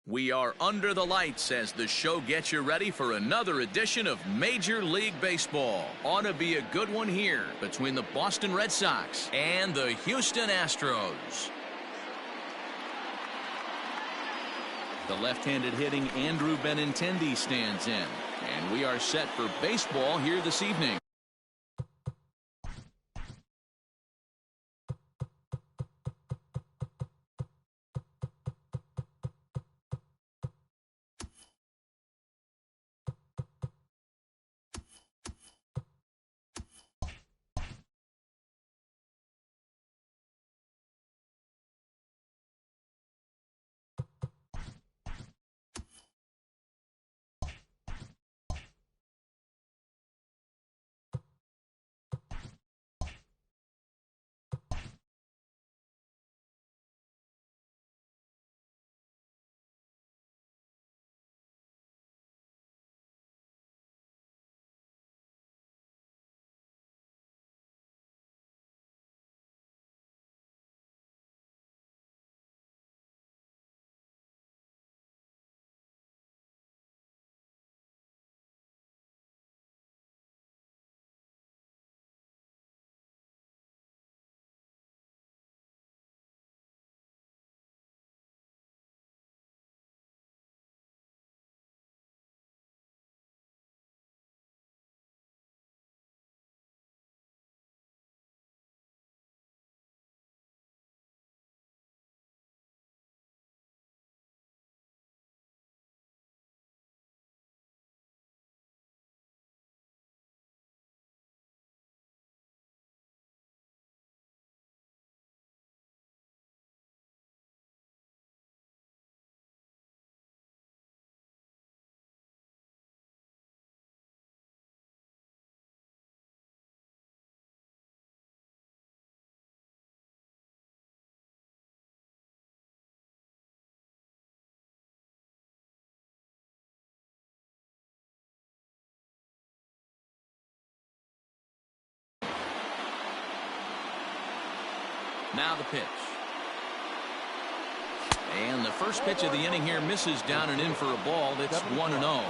We are under the lights as the show gets you ready for another edition of Major League Baseball. Ought to be a good one here between the Boston Red Sox and the Houston Astros. The left-handed hitting Andrew Benintendi stands in, and we are set for baseball here this evening. Now the pitch. And the first pitch of the inning here misses down and in for a ball. That's 1-0.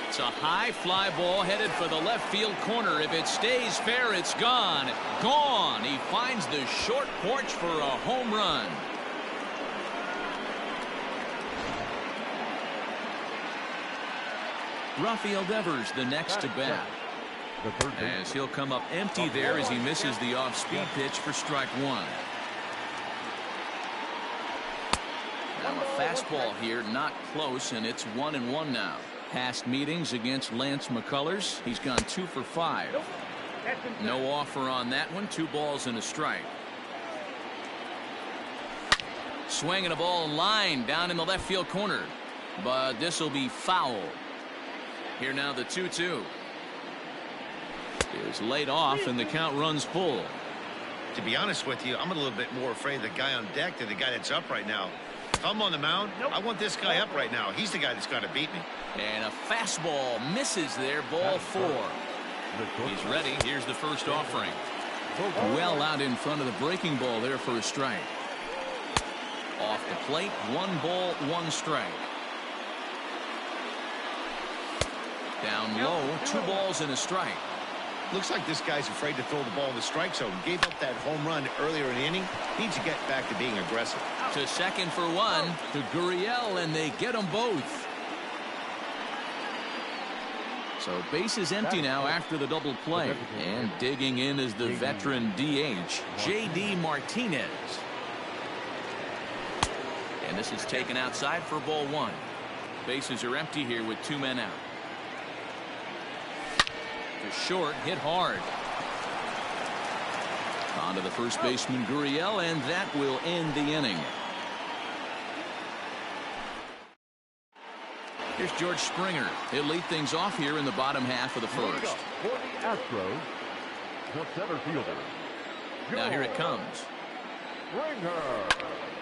It's a high fly ball headed for the left field corner. If it stays fair, it's gone. Gone. He finds the short porch for a home run. Rafael Devers the next to bat, as he'll come up empty there as he misses the off-speed pitch for strike one. Now a fastball here, not close, and it's 1-1 now. Past meetings against Lance McCullers, he's gone 2 for 5. No offer on that one. 2 balls and a strike. Swinging a ball line down in the left field corner, but this will be foul. Here now the 2-2. Is laid off and the count runs full. To be honest with you, I'm a little bit more afraid of the guy on deck than the guy that's up right now. If I'm on the mound, I want this guy up right now. He's the guy that's got to beat me. And a fastball misses there. Ball 4. He's ready. Here's the first offering. Well out in front of the breaking ball there for a strike. Off the plate, 1 ball, 1 strike. Down low, 2 balls and a strike. Looks like this guy's afraid to throw the ball in the strike zone. Gave up that home run earlier in the inning. Needs to get back to being aggressive. To second for 1 to Gurriel, and they get them both. So base is empty now after the double play. And digging in is the veteran DH, J.D. Martinez. And this is taken outside for ball 1. Bases are empty here with 2 men out. Short, hit hard. On to the first baseman Gurriel, and that will end the inning. Here's George Springer. He'll lead things off here in the bottom half of the first. For the Astros, the center fielder. Now here it comes.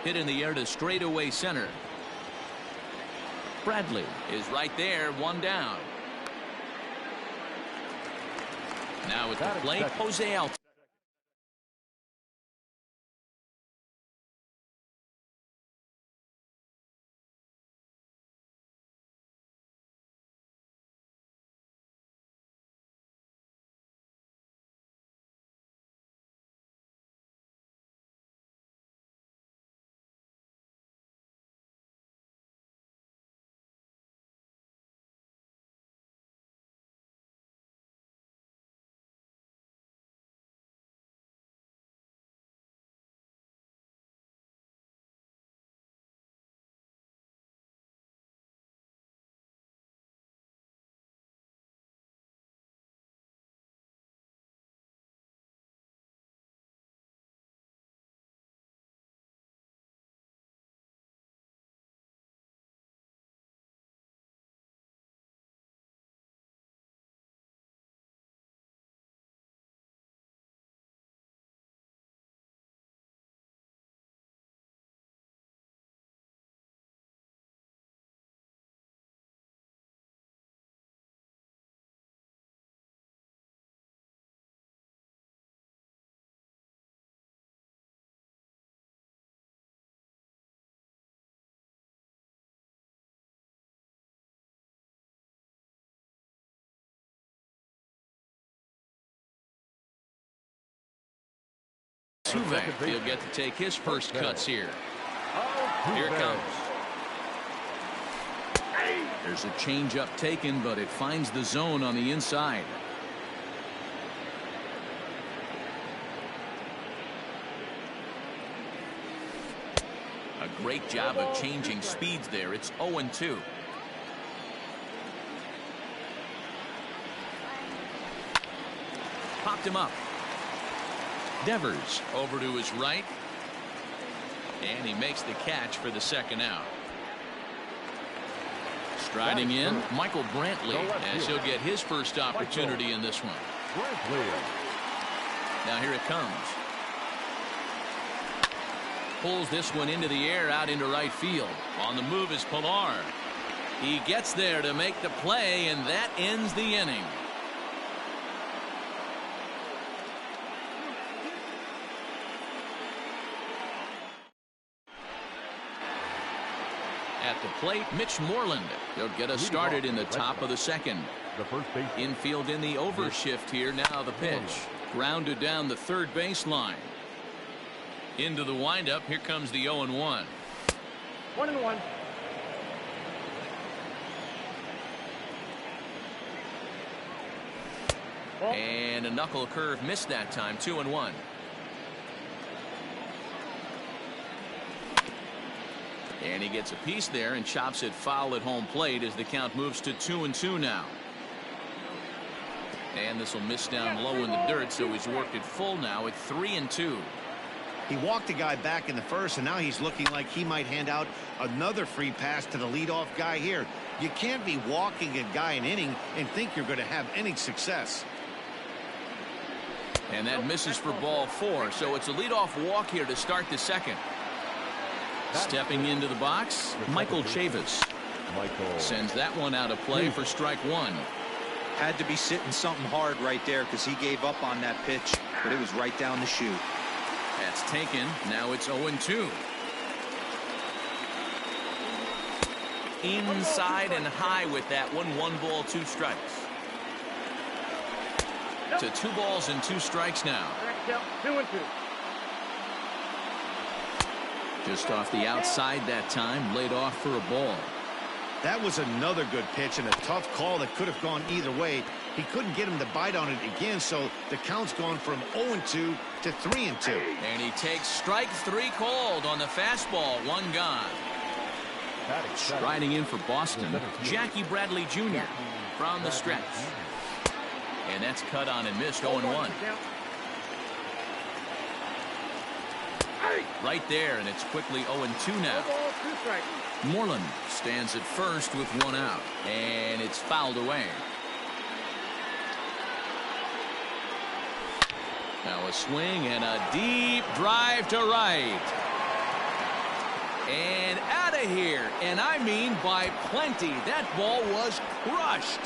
Hit in the air to straightaway center. Bradley is right there, 1 down. Now with the plate, Jose Altuve. Altuve. He'll get to take his first cuts here. Here it comes. There's a changeup taken, but it finds the zone on the inside. A great job of changing speeds there. It's 0-2. Popped him up. Devers over to his right. And he makes the catch for the second out. Striding in, Michael Brantley, as he'll get his first opportunity in this one. Now here it comes. Pulls this one into the air out into right field. On the move is Pilar. He gets there to make the play, and that ends the inning. At the plate, Mitch Moreland. He'll get us started in the top of the second. Infield in the overshift here. Now the pitch. Grounded down the third baseline. Into the windup. Here comes the 0-1. 1-1. And a knuckle curve missed that time. 2-1. And he gets a piece there and chops it foul at home plate as the count moves to 2-2 now. And this will miss down low in the dirt, so he's worked it full now at 3-2. He walked the guy back in the first, and now he's looking like he might hand out another free pass to the leadoff guy here. You can't be walking a guy an inning and think you're going to have any success. And that misses for ball 4, so it's a leadoff walk here to start the second. Stepping into the box, Michael Chavis. Sends that one out of play for strike 1. Had to be sitting something hard right there because he gave up on that pitch, but it was right down the chute. That's taken. Now it's 0-2. Inside and high with that one. 1 ball, 2 strikes. To 2 balls and 2 strikes now. 2-2. Just off the outside that time, laid off for a ball. That was another good pitch and a tough call that could have gone either way. He couldn't get him to bite on it again, so the count's gone from 0-2 to 3-2. And he takes strike 3 called on the fastball. 1 gone. Striding in for Boston, Jackie Bradley Jr. from the stretch. And that's cut on and missed. 0-1. Right there, and it's quickly 0-2 now. Moreland stands at first with 1 out, and it's fouled away. Now a swing and a deep drive to right. And out of here, and I mean by plenty. That ball was crushed.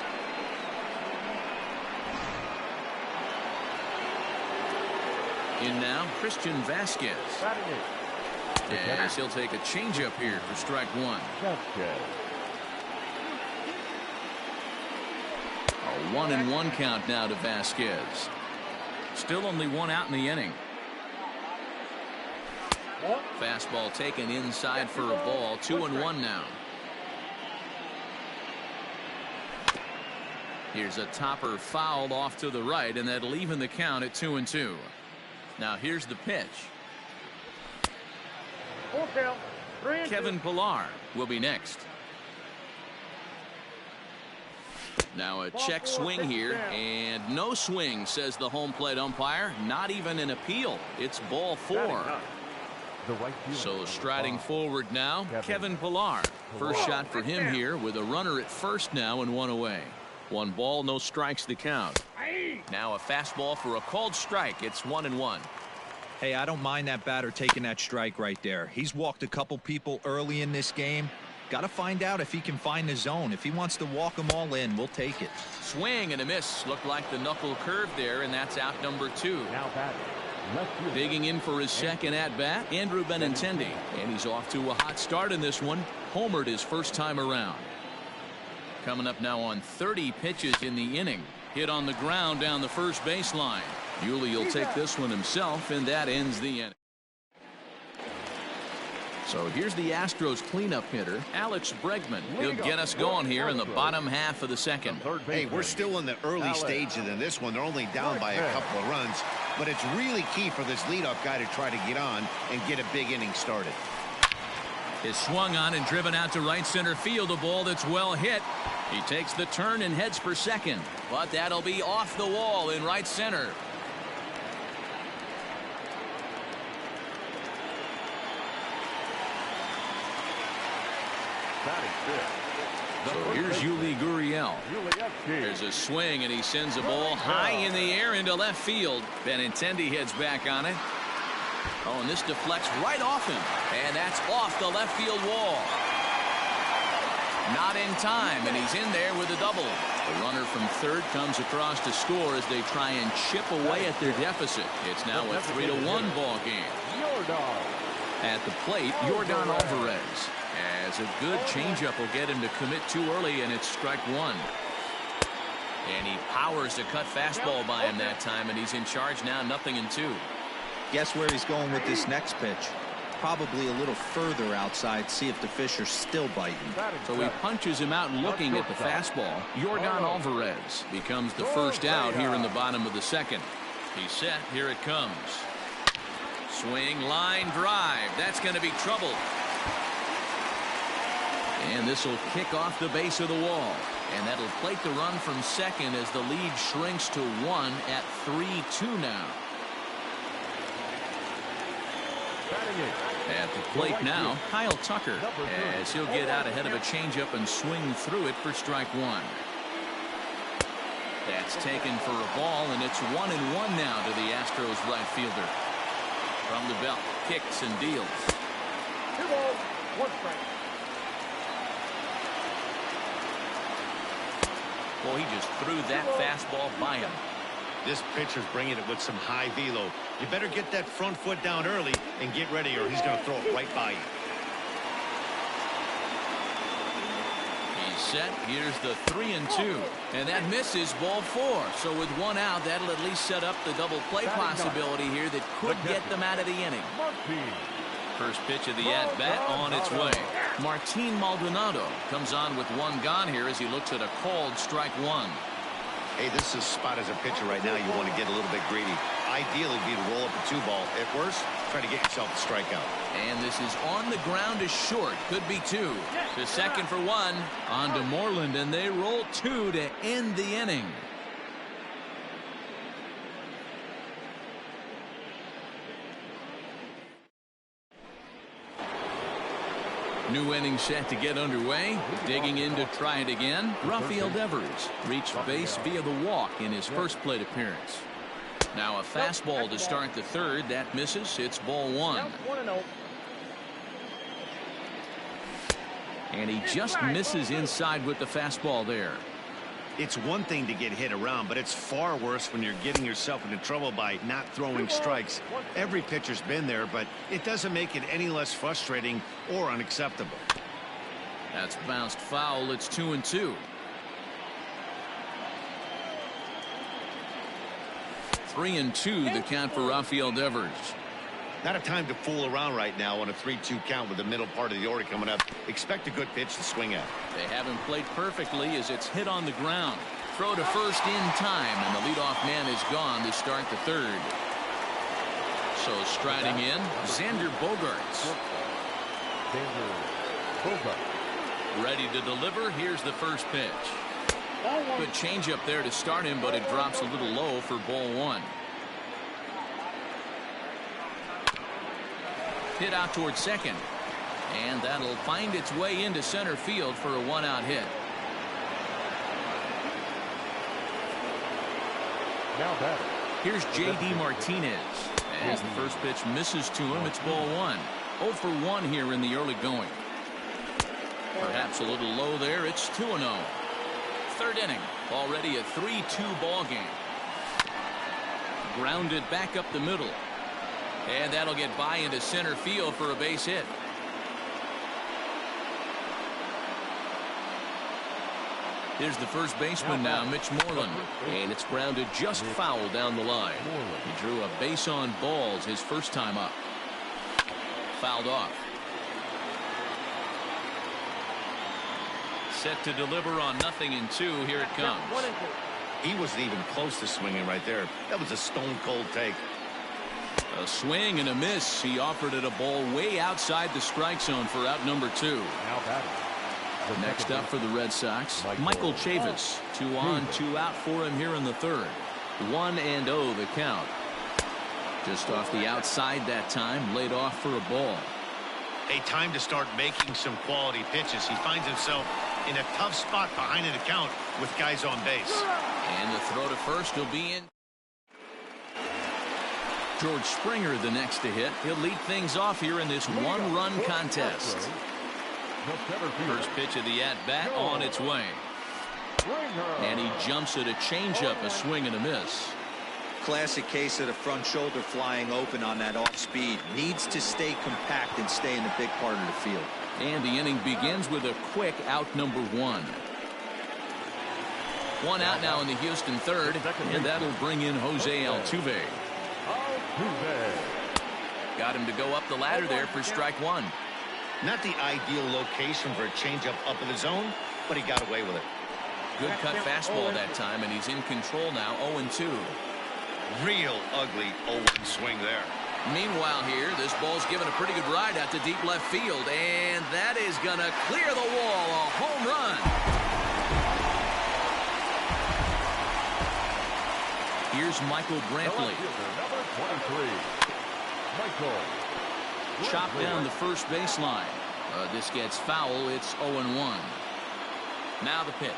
In now, Christian Vasquez. As he'll take a changeup here for strike 1. A 1-1 count now to Vasquez. Still only 1 out in the inning. Fastball taken inside for a ball. 2-1 now. Here's a topper fouled off to the right, and that'll even the count at 2-2. Now here's the pitch. Kevin Pilar will be next. Now a check swing here, and no swing, says the home plate umpire. Not even an appeal. It's ball 4. So striding forward now, Kevin Pilar. First shot for him here with a runner at first now and 1 away. 1 ball, no strikes the count. Now a fastball for a called strike. It's 1-1. Hey, I don't mind that batter taking that strike right there. He's walked a couple people early in this game. Got to find out if he can find the zone. If he wants to walk them all in, we'll take it. Swing and a miss. Looked like the knuckle curve there, and that's out number 2. Digging in for his second at-bat, Andrew Benintendi. And he's off to a hot start in this one. Homered his first time around. Coming up now on 30 pitches in the inning. Hit on the ground down the first baseline. Yuli will take this one himself, and that ends the inning. So here's the Astros cleanup hitter, Alex Bregman. He'll get us going here in the bottom half of the second. Hey, we're still in the early stages in this one. They're only down by a couple of runs, but it's really key for this leadoff guy to try to get on and get a big inning started. Is swung on and driven out to right center field. A ball that's well hit. He takes the turn and heads for second, but that'll be off the wall in right center. So here's Yuli Gurriel. There's a swing, and he sends a ball high in the air into left field. Benintendi heads back on it. Oh, and this deflects right off him, and that's off the left field wall. Not in time, and he's in there with a double. The runner from third comes across to score as they try and chip away at their deficit. It's now a 3-1 ball game. At the plate, Yordan Alvarez. As a good changeup will get him to commit too early, and it's strike one. And he powers a cut fastball by him that time, and he's in charge now, 0-2. Guess where he's going with this next pitch? Probably a little further outside, see if the fish are still biting. So he punches him out looking at the fastball. Yordan Alvarez becomes the first out here in the bottom of the second. He's set. Here it comes. Swing, line drive. That's going to be trouble. And this will kick off the base of the wall. And that'll plate the run from second as the lead shrinks to 1 at 3-2 now. At the plate now, Kyle Tucker, as he'll get out ahead of a changeup and swing through it for strike one. That's taken for a ball, and it's 1-1 now to the Astros right fielder. From the belt, kicks and deals. 2 balls, 1 strike. Well, he just threw that fastball by him. This pitcher's bringing it with some high velo. You better get that front foot down early and get ready, or he's going to throw it right by you. He's set. Here's the 3-2. And that misses, ball 4. So with 1 out, that'll at least set up the double play possibility here that could get them out of the inning. First pitch of the at-bat on its way. Martin Maldonado comes on with 1 gone here as he looks at a called strike 1. Hey, this is a spot as a pitcher right now. You want to get a little bit greedy. Ideally, be to roll up a 2-ball. At worst, try to get yourself a strikeout. And this is on the ground is short. Could be 2. To second for 1. On to Moreland, and they roll 2 to end the inning. New inning set to get underway. Digging in to try it again. Rafael Devers reached base via the walk in his first plate appearance. Now a fastball to start the third. That misses. It's ball 1. And he just misses inside with the fastball there. It's one thing to get hit around, but it's far worse when you're getting yourself into trouble by not throwing strikes. Every pitcher's been there, but it doesn't make it any less frustrating or unacceptable. That's bounced foul. It's 2-2. 3-2 the count for Rafael Devers. Not a time to fool around right now on a 3-2 count with the middle part of the order coming up. Expect a good pitch to swing at. They haven't played perfectly as it's hit on the ground. Throw to first in time, and the leadoff man is gone to start the third. So striding in, Xander Bogaerts. Ready to deliver. Here's the first pitch. Good changeup there to start him, but it drops a little low for ball 1. Hit out towards second, and that'll find its way into center field for a 1-out hit. Here's J.D. Martinez. As the first pitch misses to him, it's ball 1. 0 for 1 here in the early going. Perhaps a little low there. It's 2-0. Third inning, already a 3-2 ball game. Grounded back up the middle. And that'll get by into center field for a base hit. Here's the first baseman now, Mitch Moreland. And it's grounded just foul down the line. He drew a base on balls his first time up. Fouled off. Set to deliver on 0-2. Here it comes. He wasn't even close to swinging right there. That was a stone-cold take. A swing and a miss. He offered it a ball way outside the strike zone for out number 2. Now batting. Next up for the Red Sox, Michael Chavis. 2 on, 2 out for him here in the third. 1-0 the count. Just off the outside that time, laid off for a ball. A time to start making some quality pitches. He finds himself in a tough spot behind an account with guys on base. And the throw to first will be in. George Springer the next to hit. He'll lead things off here in this one-run contest. First pitch of the at-bat on its way. And he jumps at a changeup, a swing and a miss. Classic case of the front shoulder flying open on that off speed. Needs to stay compact and stay in the big part of the field. And the inning begins with a quick out number 1. 1 out now in the Houston third, and that'll bring in Jose Altuve. Got him to go up the ladder there for strike 1. Not the ideal location for a changeup up in the zone, but he got away with it. Good cut fastball that time, and he's in control now, 0-2. Real ugly 0-1 swing there. Meanwhile here, this ball's given a pretty good ride out to deep left field, and that is going to clear the wall, a home run. Here's Michael Brantley. Number 23. Michael. Chopped down the first baseline. This gets foul. It's 0-1. Now the pitch.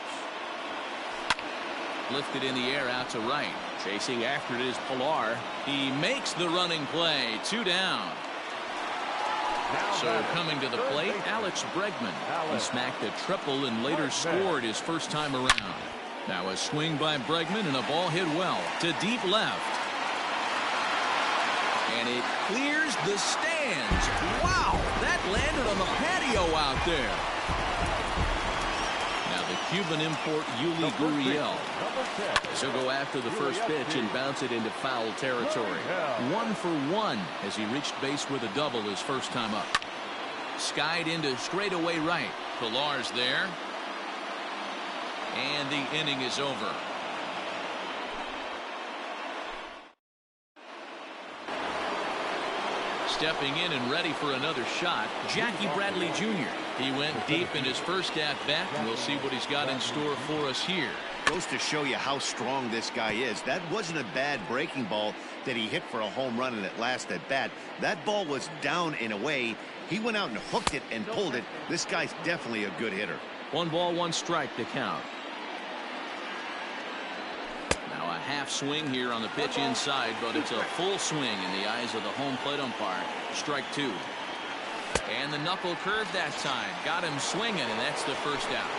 Lifted in the air out to right. Chasing after it is Pilar. He makes the running play. 2 down. So coming to the plate, Alex Bregman. He smacked a triple and later scored his first time around. Now a swing by Bregman and a ball hit well to deep left. And it clears the stands. Wow, that landed on the patio out there. Now the Cuban import Yuli Gurriel. He'll go after the first pitch and bounce it into foul territory. 1 for 1 as he reached base with a double his first time up. Skied into straightaway right. Pilar's there. And the inning is over. Stepping in and ready for another shot, Jackie Bradley Jr. He went deep in his first at-bat, and we'll see what he's got in store for us here. Goes to show you how strong this guy is. That wasn't a bad breaking ball that he hit for a home run in that last at-bat. That ball was down and away. He went out and hooked it and pulled it. This guy's definitely a good hitter. 1 ball, 1 strike to count. Now a half swing here on the pitch inside, but it's a full swing in the eyes of the home plate umpire. Strike 2. And the knuckle curve that time. Got him swinging, and that's the first out.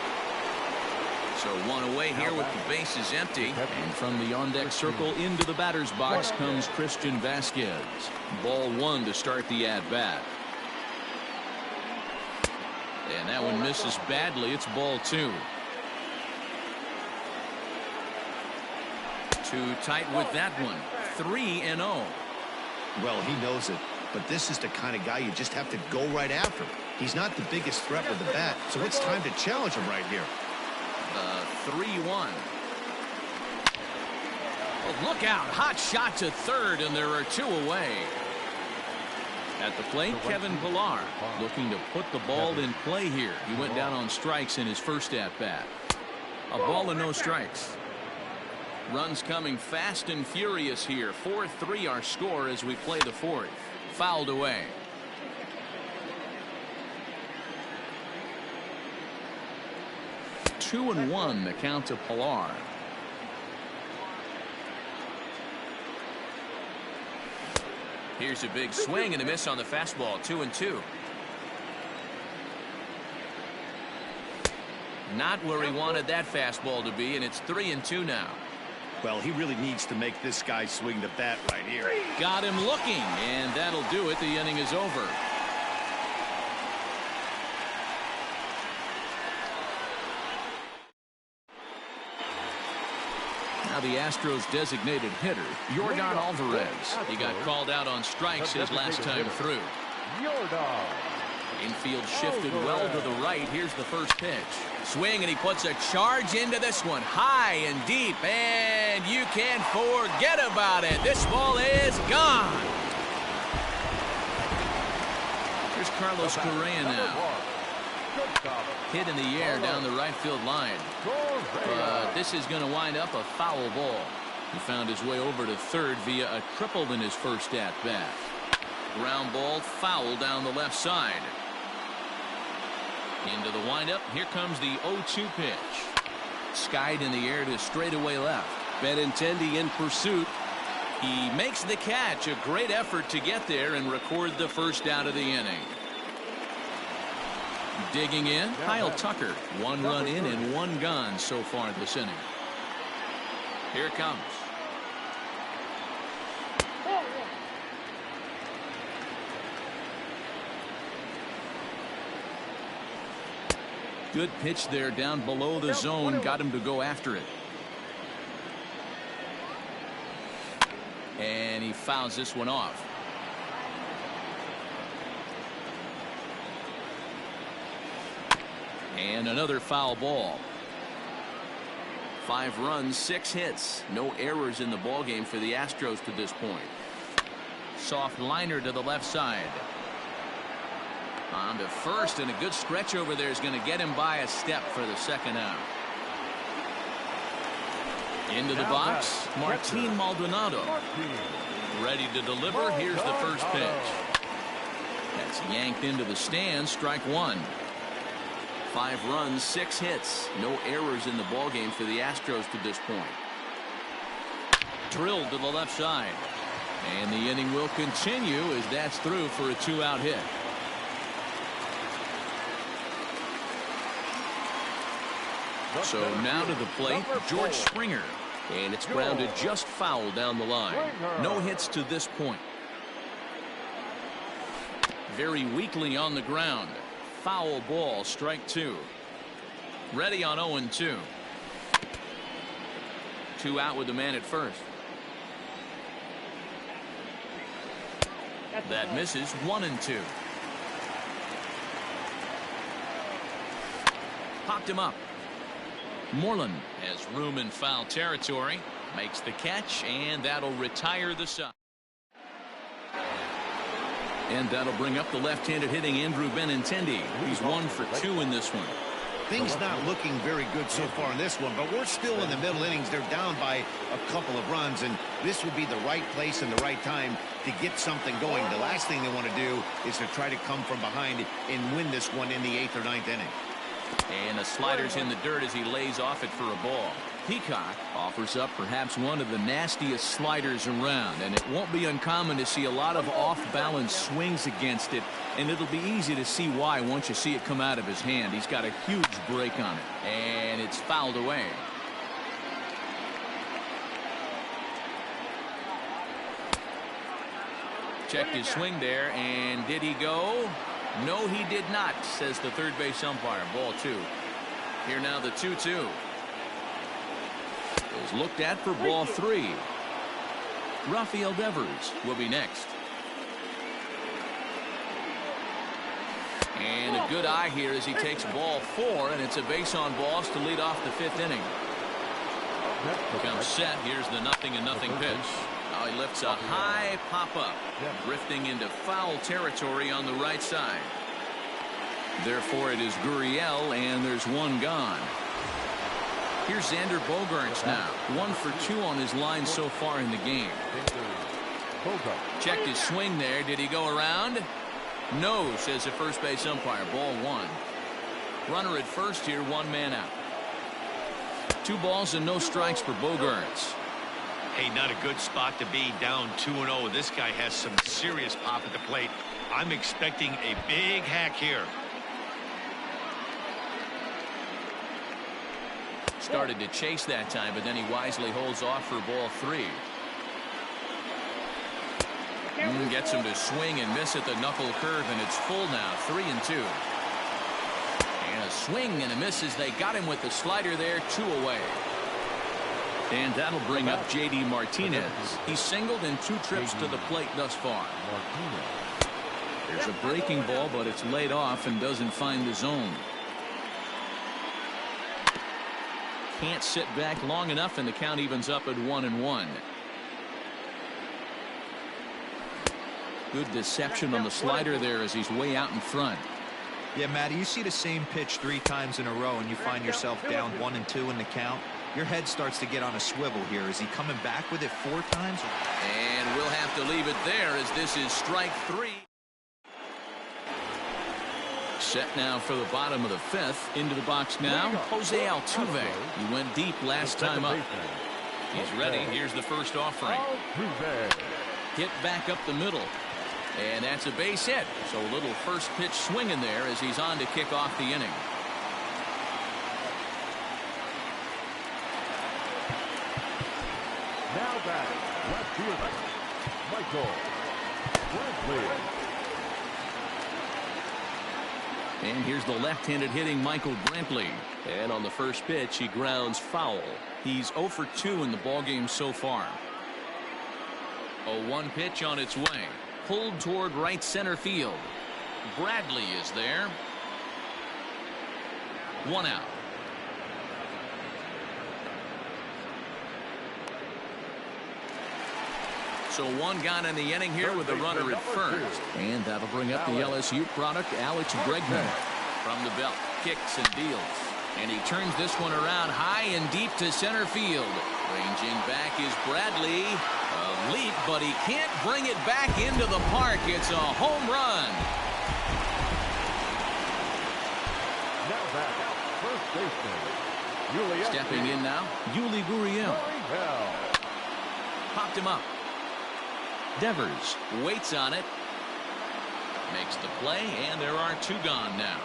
So 1 away here with the bases empty. And from the on-deck circle into the batter's box comes Christian Vasquez. Ball 1 to start the at-bat. And that one misses badly. It's ball 2. Too tight with that one. 3-0. Well, he knows it, but this is the kind of guy you just have to go right after. He's not the biggest threat with the bat, so it's time to challenge him right here. 3-1. Oh, look out. Hot shot to third, and there are 2 away. At the plate, Kevin Pilar looking to put the ball in play here. He went down on strikes in his first at-bat. A ball and no strikes. Runs coming fast and furious here. 4-3 our score as we play the 4th. Fouled away. 2-1 the count to Pilar. Here's a big swing and a miss on the fastball. 2-2. Not where he wanted that fastball to be, and it's 3-2 now. Well, he really needs to make this guy swing the bat right here. Got him looking, and that'll do it. The inning is over. Now the Astros designated hitter, Yordan Alvarez. He got called out on strikes his last time through. Infield shifted well to the right. Here's the first pitch. Swing, and he puts a charge into this one. High and deep, and you can't forget about it. This ball is gone. Here's Carlos Correa now. Hit in the air down the right field line. But this is going to wind up a foul ball. He found his way over to third via a triple in his first at-bat. Ground ball, foul down the left side. Into the windup. Here comes the 0-2 pitch. Skied in the air to straightaway left. Benintendi in pursuit. He makes the catch. A great effort to get there and record the first out of the inning. Digging in, Kyle Tucker. 1 run in and 1 gone so far this inning. Here it comes. Good pitch there down below the zone. Got him to go after it. And he fouls this one off. And another foul ball. 5 runs, 6 hits. No errors in the ballgame for the Astros to this point. Soft liner to the left side. On to first, and a good stretch over there is going to get him by a step for the second out. Into the box, Martin Maldonado. Ready to deliver. Here's the first pitch. That's yanked into the stands. Strike 1. 5 runs, 6 hits. No errors in the ballgame for the Astros to this point. Drilled to the left side. And the inning will continue as that's through for a 2-out hit. So now to the plate, George Springer. And it's grounded just foul down the line. No hits to this point. Very weakly on the ground. Foul ball, strike 2. Ready on 0-2. 2 out with the man at first. That misses. 1-2. Popped him up. Moreland has room in foul territory. Makes the catch, and that'll retire the side. And that'll bring up the left-handed hitting Andrew Benintendi. He's 1 for 2 in this one. Things not looking very good so far in this one, but we're still in the middle innings. They're down by a couple of runs, and this would be the right place and the right time to get something going. The last thing they want to do is to try to come from behind and win this one in the 8th or 9th inning. And the slider's in the dirt as he lays off it for a ball. Peacock offers up perhaps one of the nastiest sliders around, and it won't be uncommon to see a lot of off-balance swings against it, and it'll be easy to see why once you see it come out of his hand. He's got a huge break on it, and it's fouled away. Checked his swing there, and did he go? No, he did not, says the third base umpire. Ball 2. Here now the 2-2. Is looked at for ball 3. Rafael Devers will be next. And a good eye here as he takes ball 4, and it's a base on balls to lead off the 5th inning. Comes set. Here's the 0-0 pitch. Now he lifts a high pop-up, drifting into foul territory on the right side. Therefore, it is Gurriel, and there's 1 gone. Here's Xander Bogaerts now. 1 for 2 on his line so far in the game. Checked his swing there. Did he go around? No, says the first base umpire. Ball 1. Runner at first here, 1 man out. 2 balls and no strikes for Bogaerts. Hey, not a good spot to be, down 2-0. This guy has some serious pop at the plate. I'm expecting a big hack here. Started to chase that time, but then he wisely holds off for ball 3. Gets him to swing and miss at the knuckle curve, and it's full now. 3-2. And a swing and a miss as they got him with the slider there. 2 away. And that'll bring up J.D. Martinez. He's singled in 2 trips to the plate thus far. There's a breaking ball, but it's laid off and doesn't find the zone. Can't sit back long enough, and the count evens up at 1-1. Good deception on the slider there as he's way out in front. Yeah, Matty, you see the same pitch 3 times in a row and you find yourself down 1-2 in the count. Your head starts to get on a swivel here. Is he coming back with it 4 times? And we'll have to leave it there as this is strike 3. Set now for the bottom of the 5th. Into the box now, Jose Altuve. He went deep last time up. He's ready. Here's the first offering. Hit back up the middle. And that's a base hit. So a little first pitch swing in there as he's on to kick off the inning. Now back, left fielder, Michael Brantley. And here's the left-handed hitting Michael Brantley. And on the first pitch, he grounds foul. He's 0 for 2 in the ballgame so far. A 1 pitch on its way. Pulled toward right center field. Bradley is there. 1 out. So 1 gone in the inning here with the runner at first. And that'll bring up the LSU product, Alex Bregman. From the belt, kicks and deals. And he turns this one around high and deep to center field. Ranging back is Bradley. A leap, but he can't bring it back into the park. It's a home run. Now back, first baseman, Stepping in now, Yuli Gurriel. Popped him up. Devers waits on it. Makes the play, and there are 2 gone now.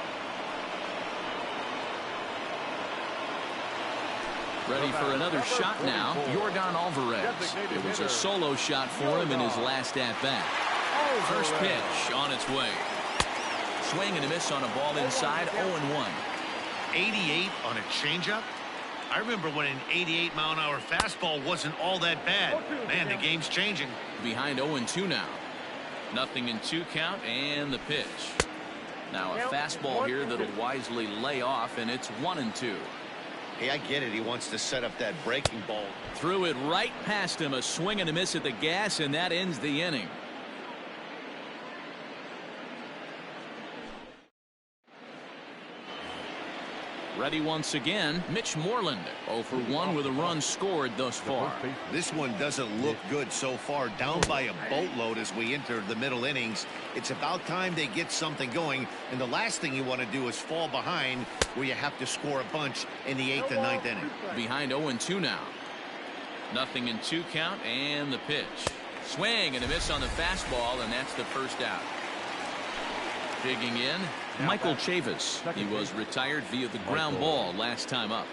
Ready for another shot now, Yordan Alvarez. It was a solo shot for him in his last at-bat. First pitch on its way. Swing and a miss on a ball inside, 0-1. 88 on a changeup? I remember when an 88-mile-an-hour fastball wasn't all that bad. Man, the game's changing. Behind 0-2 now. Nothing in 2 count, and the pitch. Now a fastball here that'll wisely lay off, and it's 1-2. Hey, I get it. He wants to set up that breaking ball. Threw it right past him. A swing and a miss at the gas, and that ends the inning. Ready once again, Mitch Moreland. 0 for 1 with a run scored thus far. This one doesn't look good so far. Down by a boatload as we enter the middle innings. It's about time they get something going. And the last thing you want to do is fall behind where you have to score a bunch in the 8th and 9th inning. Behind 0-2 now. Nothing in 2 count, and the pitch. Swing and a miss on the fastball, and that's the first out. Digging in, Michael Chavis. He was retired via the ground ball last time up.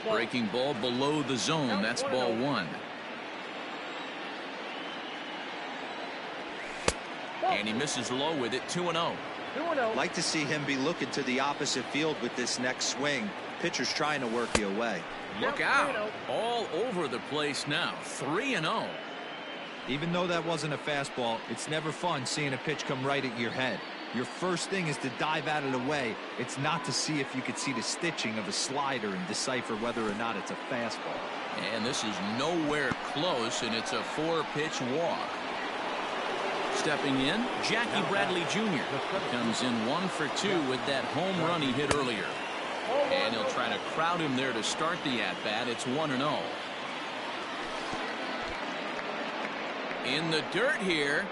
Breaking ball below the zone. That's ball 1. And he misses low with it, 2-0. Like to see him be looking to the opposite field with this next swing. Pitcher's trying to work you away. Look out. All over the place now. 3-0. Even though that wasn't a fastball, it's never fun seeing a pitch come right at your head. Your first thing is to dive out of the way. It's not to see if you could see the stitching of a slider and decipher whether or not it's a fastball. And this is nowhere close, and it's a 4-pitch walk. Stepping in, Jackie Bradley Jr. comes in 1 for 2 with that home run he hit earlier. And he'll try to crowd him there to start the at-bat. It's 1-0. In the dirt here,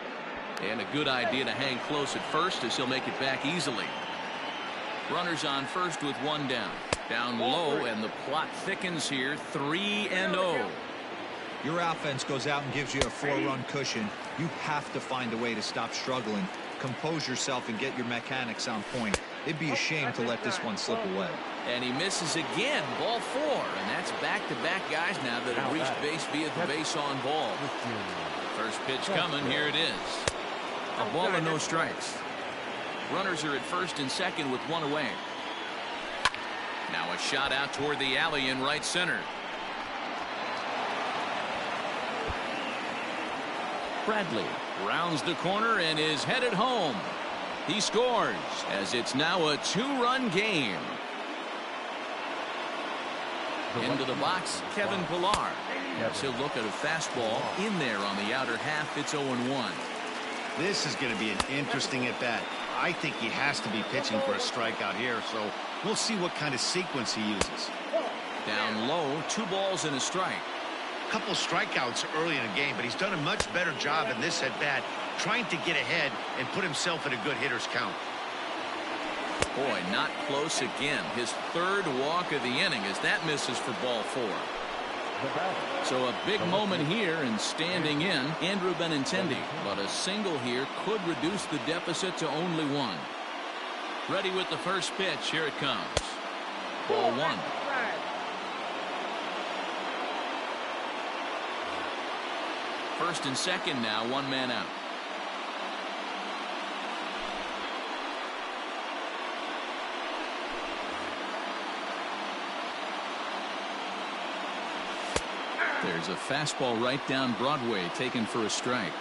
and a good idea to hang close at first as he'll make it back easily. Runners on first with 1 down. Down low, and the plot thickens here, 3-0. Your offense goes out and gives you a 4-run cushion. You have to find a way to stop struggling. Compose yourself and get your mechanics on point. It'd be a shame to let this one slip away. And he misses again, ball 4, and that's back-to-back guys now that have reached base via the base on ball. First pitch coming, here it is. A ball and no strikes. Runners are at first and second with 1 away. Now a shot out toward the alley in right center. Bradley rounds the corner and is headed home. He scores as it's now a 2-run game. Into the box, Kevin Pillar. He'll look at a fastball in there on the outer half. It's 0-1. This is going to be an interesting at-bat. I think he has to be pitching for a strikeout here, so we'll see what kind of sequence he uses. Down low, 2 balls and a strike. A couple strikeouts early in the game, but he's done a much better job in this at-bat trying to get ahead and put himself in a good hitter's count. Boy, not close again. His 3rd walk of the inning as that misses for ball 4. So a big moment here, and standing in, Andrew Benintendi. But a single here could reduce the deficit to only 1. Ready with the first pitch. Here it comes. Ball 1. First and second now, 1 man out. There's a fastball right down Broadway, taken for a strike.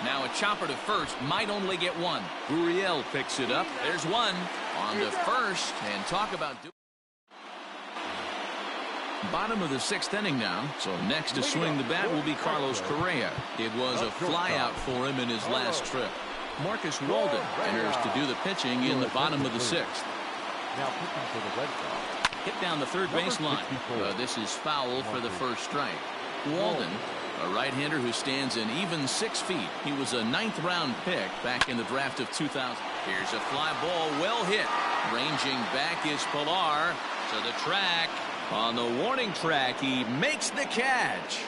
Now a chopper to first, might only get 1. Gurriel picks it up. There's 1 on to first, and talk about bottom of the 6th inning now. So next to swing the bat will be Carlos Correa. It was a flyout for him in his last trip. Marcus Walden enters to do the pitching in the bottom of the 6th. Now pitching for the Red Sox. Hit down the third baseline. This is foul for the first strike. Walden, a right-hander who stands an even 6 feet. He was a 9th-round pick back in the draft of 2000. Here's a fly ball, well hit. Ranging back is Pillar to the track. On the warning track, he makes the catch.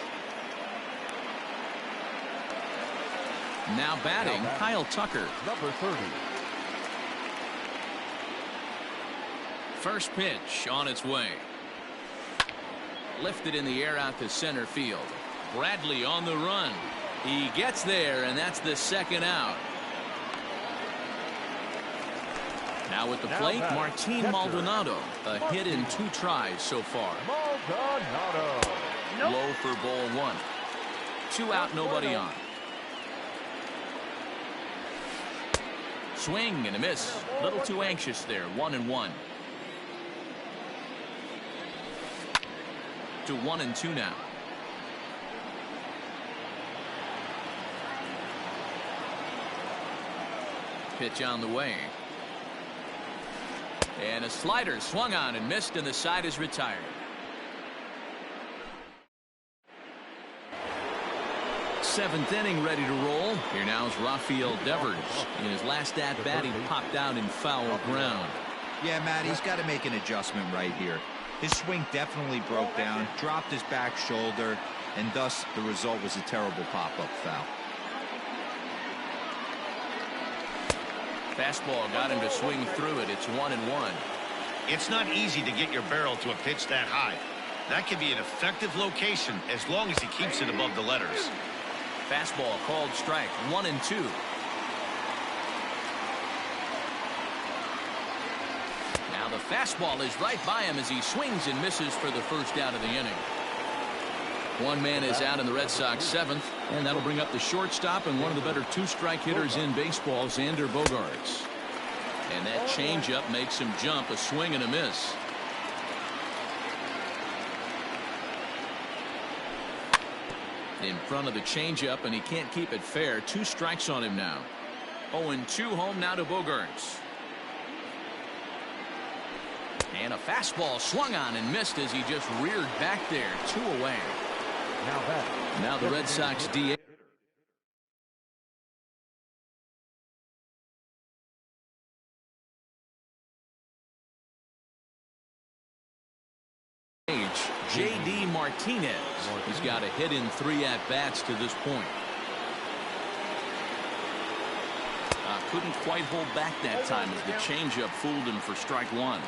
Now batting, Kyle Tucker. Number 30. First pitch on its way. Lifted in the air out to center field. Bradley on the run. He gets there, and that's the 2nd out. Now at the plate, Martin Maldonado. A hit in 2 tries so far. Maldonado. Low for ball 1. 2 out, nobody on. Swing and a miss. A little too anxious there. 1-1. To 1-2 now. Pitch on the way. And a slider swung on and missed, and the side is retired. Seventh inning ready to roll. Here now is Rafael Devers. In his last at-bat, he popped out in foul ground. Yeah, Matt, he's got to make an adjustment right here. His swing definitely broke down, dropped his back shoulder, and thus the result was a terrible pop-up foul. Fastball got him to swing through it. It's 1-1. It's not easy to get your barrel to a pitch that high. That can be an effective location as long as he keeps it above the letters. Fastball called strike. 1-2. Now the fastball is right by him as he swings and misses for the first out of the inning. 1 man is out in the Red Sox 7th, and that'll bring up the shortstop and one of the better 2-strike hitters in baseball, Xander Bogaerts. And that changeup makes him jump. A swing and a miss. In front of the changeup, and he can't keep it fair. 2 strikes on him now. 0-2 home now to Bogaerts. And a fastball swung on and missed as he just reared back there. 2 away. Now the Red Sox DH. J.D. Martinez. He's got a hit in 3 at-bats to this point. Couldn't quite hold back that time as the changeup fooled him for strike 1.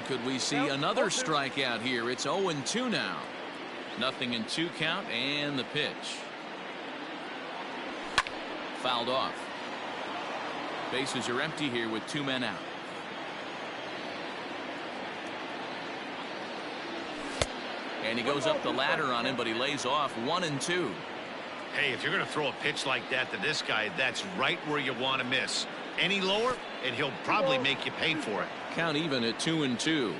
Could we see another strikeout here? It's 0-2 now. 0-2 count, and the pitch. Fouled off. Bases are empty here with 2 men out. And he goes up the ladder on him, but he lays off 1-2. Hey, if you're going to throw a pitch like that to this guy, that's right where you want to miss. Any lower, and he'll probably make you pay for it. Count even at 2-2.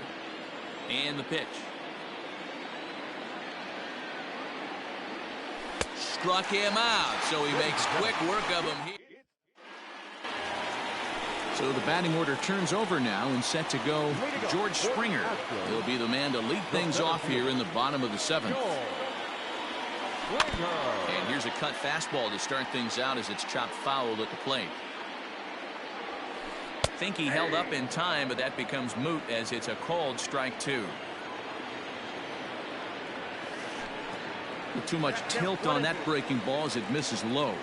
And the pitch. Struck him out, so he makes quick work of him here. So the batting order turns over now and set to go George Springer. He'll be the man to lead things off here in the bottom of the 7th. And here's a cut fastball to start things out as it's chopped foul at the plate. Think he held up in time, but that becomes moot as it's a called strike 2. With too much tilt on that breaking ball as it misses low.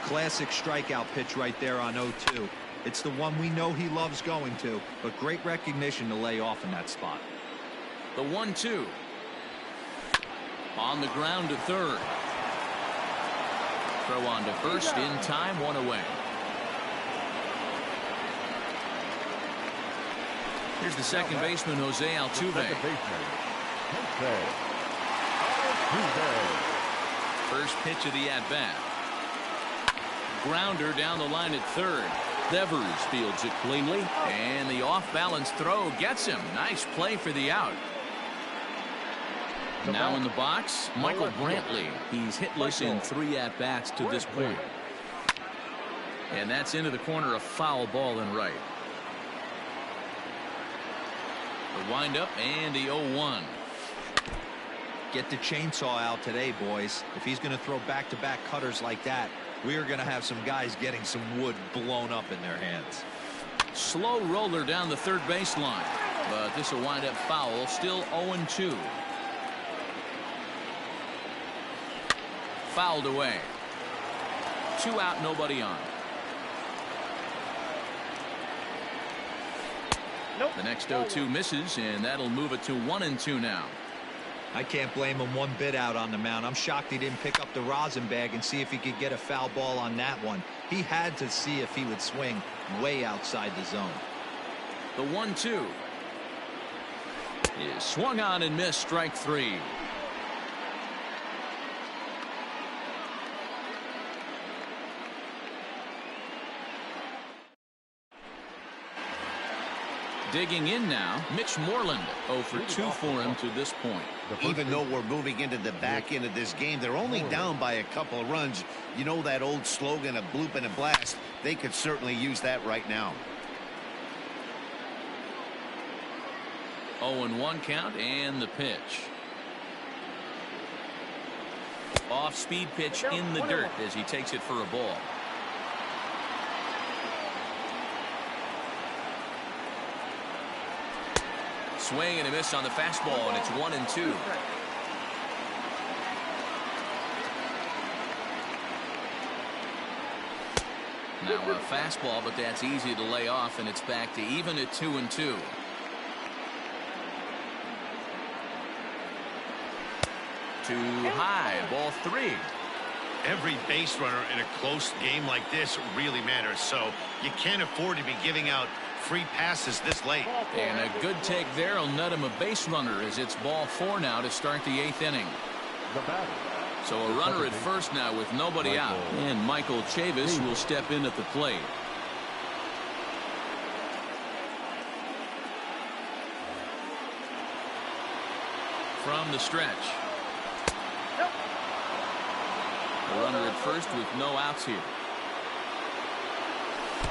Classic strikeout pitch right there on 0-2. It's the one we know he loves going to, but great recognition to lay off in that spot. The 1-2. On the ground to third. Throw on to first in time, 1 away. Here's the second baseman, Jose Altuve. First pitch of the at-bat. Grounder down the line at third. Devers fields it cleanly, and the off-balance throw gets him. Nice play for the out. Now in the box, Michael Brantley. He's hitless in 3 at-bats to this point. And that's into the corner, a foul ball in right. The windup and the 0-1. Get the chainsaw out today, boys. If he's going to throw back-to-back cutters like that, we are going to have some guys getting some wood blown up in their hands. Slow roller down the third baseline, but this will wind up foul. Still 0-2. Fouled away. 2 out, nobody on. Nope. The next 0-2 misses, and that'll move it to 1-2 now. I can't blame him one bit out on the mound. I'm shocked he didn't pick up the rosin bag and see if he could get a foul ball on that one. He had to see if he would swing way outside the zone. The 1-2 is swung on and missed, strike 3. Digging in now, Mitch Moreland. 0 for 2 for him to this point. Even though we're moving into the back end of this game, they're only down by a couple of runs. You know that old slogan, a bloop and a blast. They could certainly use that right now. 0-1 count and the pitch. Off-speed pitch in the dirt as he takes it for a ball. Swing and a miss on the fastball, and it's 1-2. Now a fastball, but that's easy to lay off, and it's back to even at 2-2. Too high, ball 3. Every base runner in a close game like this really matters, so you can't afford to be giving out free passes this late. And a good take there will net him a base runner as it's ball 4 now to start the 8th inning. So a runner at first now with nobody out. And Michael Chavis will step in at the plate. From the stretch. A runner at first with no outs here.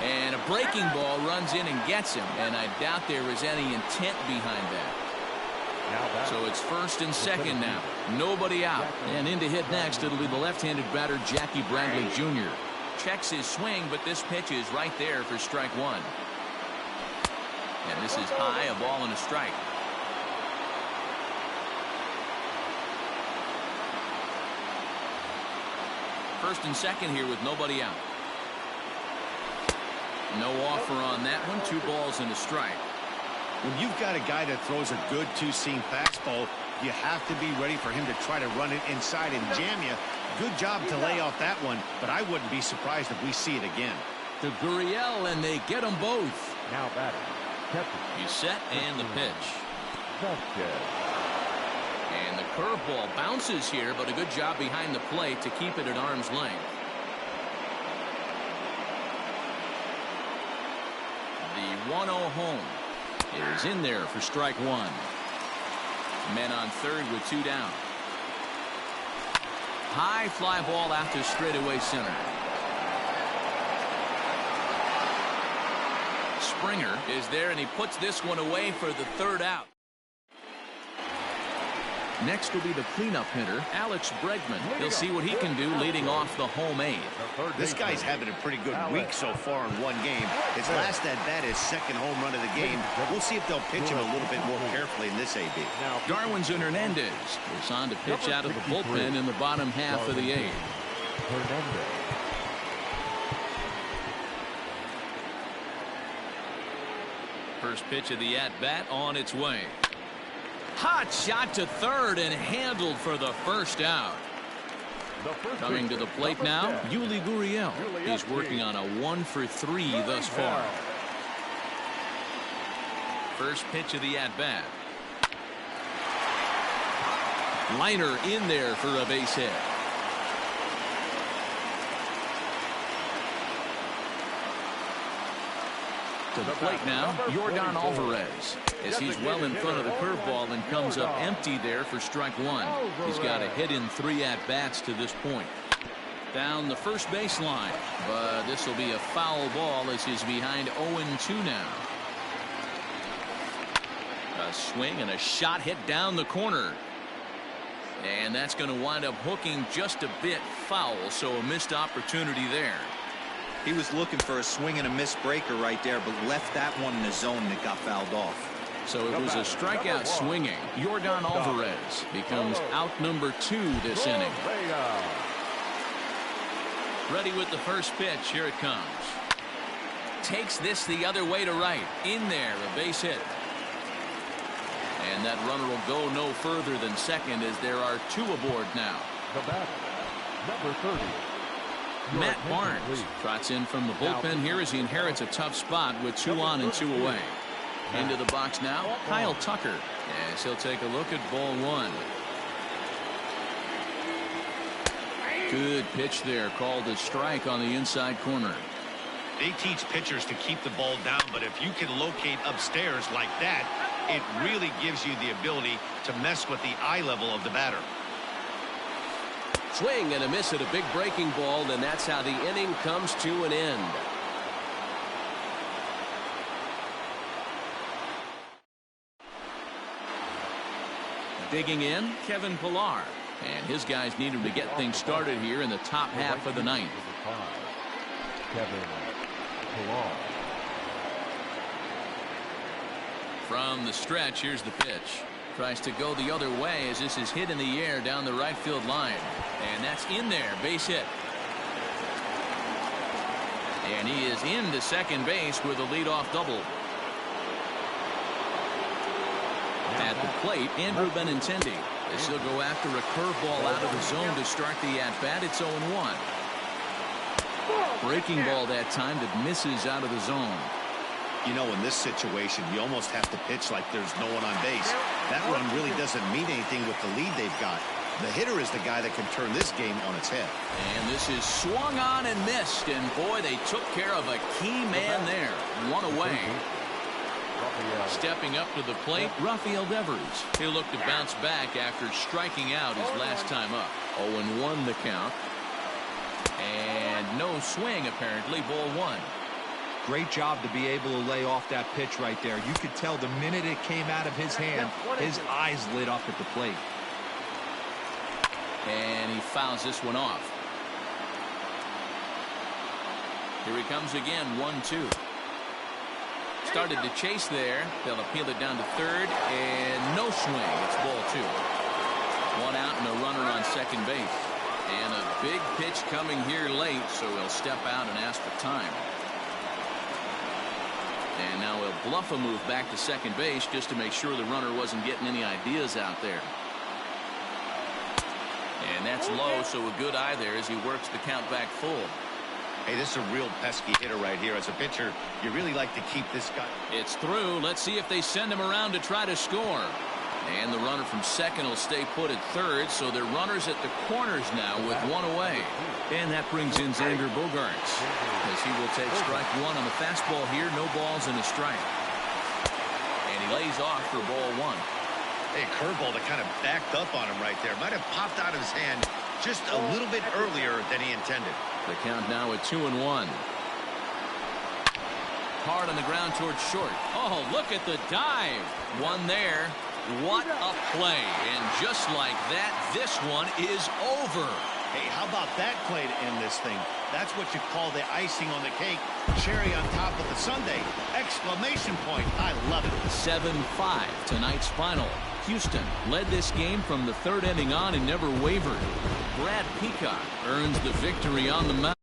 And a breaking ball runs in and gets him, and I doubt there is any intent behind that. So it's first and second now. Nobody out. And in to hit next, it'll be the left-handed batter, Jackie Bradley Jr. Checks his swing, but this pitch is right there for strike 1. And this is high, a ball and a strike. First and second here with nobody out. No offer on that one. 2 balls and a strike. When you've got a guy that throws a good two-seam fastball, you have to be ready for him to try to run it inside and jam you. Good job to lay off that one, but I wouldn't be surprised if we see it again. To Gurriel, and they get them both. Now batting. He's set, and the pitch. And curveball bounces here, but a good job behind the plate to keep it at arm's length. The 1-0 home is in there for strike one. Men on third with two down. High fly ball out to straightaway center. Springer is there, and he puts this one away for the third out. Next will be the cleanup hitter, Alex Bregman. He'll see what he can do leading off the home eighth. This guy's having a pretty good week so far in one game. His last at-bat is second home run of the game. We'll see if they'll pitch him a little bit more carefully in this AB. Darwinzon Hernandez is on to pitch out of the bullpen in the bottom half of the eighth. First pitch of the at-bat on its way. Hot shot to third and handled for the first out. Coming to the plate now, Yuli Gurriel. He's working on a 1-for-3 thus far. First pitch of the at-bat. Liner in there for a base hit. To the plate now, Yordan Alvarez, as he's well in front of the curveball and comes up empty there for strike one. He's got a hit in 3 at-bats to this point. Down the first baseline, but this will be a foul ball as he's behind 0-2 now. A swing and a shot hit down the corner. And that's going to wind up hooking just a bit foul, so a missed opportunity there. He was looking for a swing and a miss breaker right there, but left that one in the zone that got fouled off. So it was a strikeout swinging. Yordan Alvarez becomes out number 2 this inning. Ready with the first pitch. Here it comes. Takes this the other way to right. In there, a base hit. And that runner will go no further than second as there are 2 aboard now. The batter, number 30. Matt Barnes trots in from the bullpen here as he inherits a tough spot with 2 on and 2 away. Into the box now, Kyle Tucker, as he'll take a look at ball 1. Good pitch there, called a strike on the inside corner. They teach pitchers to keep the ball down, but if you can locate upstairs like that, it really gives you the ability to mess with the eye level of the batter. Swing and a miss at a big breaking ball, and that's how the inning comes to an end. Digging in, Kevin Pillar. And his guys need him to get things started here in the top half of the ninth. Kevin Pillar. From the stretch, here's the pitch. Tries to go the other way as this is hit in the air down the right field line. And that's in there, base hit. And he is into second base with a leadoff double. At the plate, Andrew Benintendi. As he'll go after a curveball out of the zone to start the at-bat. It's 0-1. Breaking ball that time that misses out of the zone. You know, in this situation, you almost have to pitch like there's no one on base. That run really doesn't mean anything with the lead they've got. The hitter is the guy that can turn this game on its head. And this is swung on and missed. And boy, they took care of a key man there. 1 away. Stepping up to the plate, Rafael Devers. He'll look to bounce back after striking out his last time up. 0-1 the count. And no swing, apparently. Ball 1. Great job to be able to lay off that pitch right there. You could tell the minute it came out of his hand, his eyes lit up at the plate. And he fouls this one off. Here he comes again, 1-2. Started to chase there. They'll appeal it down to third, and no swing. It's ball 2. 1 out and a runner on second base. And a big pitch coming here late, so he'll step out and ask for time. And now he'll bluff a move back to second base just to make sure the runner wasn't getting any ideas out there. And that's low, so a good eye there as he works the count back full. Hey, this is a real pesky hitter right here. As a pitcher, you really like to keep this guy. It's through. Let's see if they send him around to try to score. And the runner from second will stay put at third, so they're runners at the corners now with one away. And that brings in Xander Bogaerts, as he will take strike one on the fastball here. No balls and a strike. And he lays off for ball one. Hey, curveball that kind of backed up on him right there. Might have popped out of his hand just a little bit earlier than he intended. The count now at 2-1. Hard on the ground towards short. Oh, look at the dive. One there. What a play. And just like that, this one is over. Hey, how about that play to end this thing? That's what you call the icing on the cake. Cherry on top of the sundae. Exclamation point. I love it. 7-5, tonight's final. Houston led this game from the third inning on and never wavered. Brad Peacock earns the victory on the mound.